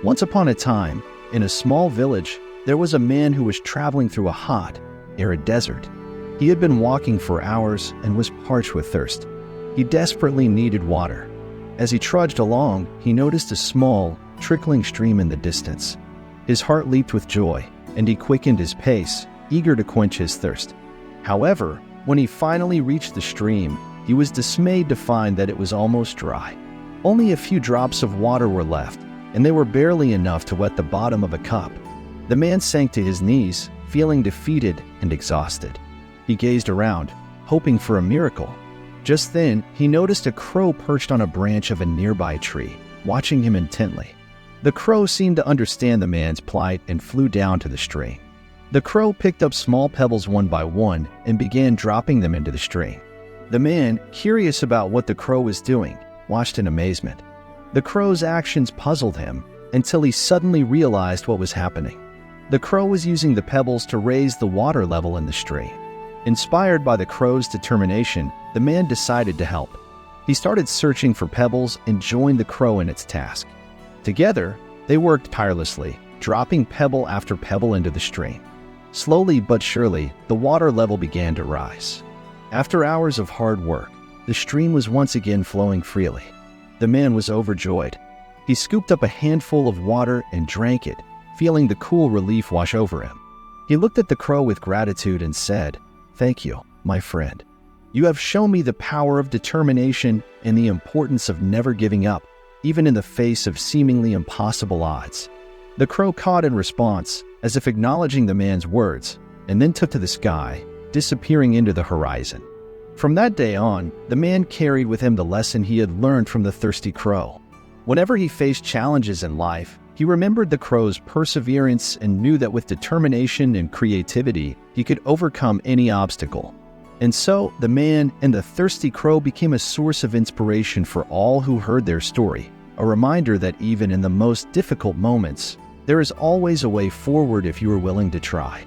Once upon a time, in a small village, there was a man who was traveling through a hot, arid desert. He had been walking for hours and was parched with thirst. He desperately needed water. As he trudged along, he noticed a small, trickling stream in the distance. His heart leaped with joy, and he quickened his pace, eager to quench his thirst. However, when he finally reached the stream, he was dismayed to find that it was almost dry. Only a few drops of water were left, and they were barely enough to wet the bottom of a cup. The man sank to his knees, feeling defeated and exhausted. He gazed around, hoping for a miracle. Just then, he noticed a crow perched on a branch of a nearby tree, watching him intently. The crow seemed to understand the man's plight and flew down to the stream. The crow picked up small pebbles one by one and began dropping them into the stream. The man, curious about what the crow was doing, watched in amazement. The crow's actions puzzled him until he suddenly realized what was happening. The crow was using the pebbles to raise the water level in the stream. Inspired by the crow's determination, the man decided to help. He started searching for pebbles and joined the crow in its task. Together, they worked tirelessly, dropping pebble after pebble into the stream. Slowly but surely, the water level began to rise. After hours of hard work, the stream was once again flowing freely. The man was overjoyed. He scooped up a handful of water and drank it, feeling the cool relief wash over him. He looked at the crow with gratitude and said, "Thank you, my friend. You have shown me the power of determination and the importance of never giving up, even in the face of seemingly impossible odds." The crow cawed in response, as if acknowledging the man's words, and then took to the sky, disappearing into the horizon. From that day on, the man carried with him the lesson he had learned from the thirsty crow. Whenever he faced challenges in life, he remembered the crow's perseverance and knew that with determination and creativity, he could overcome any obstacle. And so, the man and the thirsty crow became a source of inspiration for all who heard their story, a reminder that even in the most difficult moments, there is always a way forward if you are willing to try.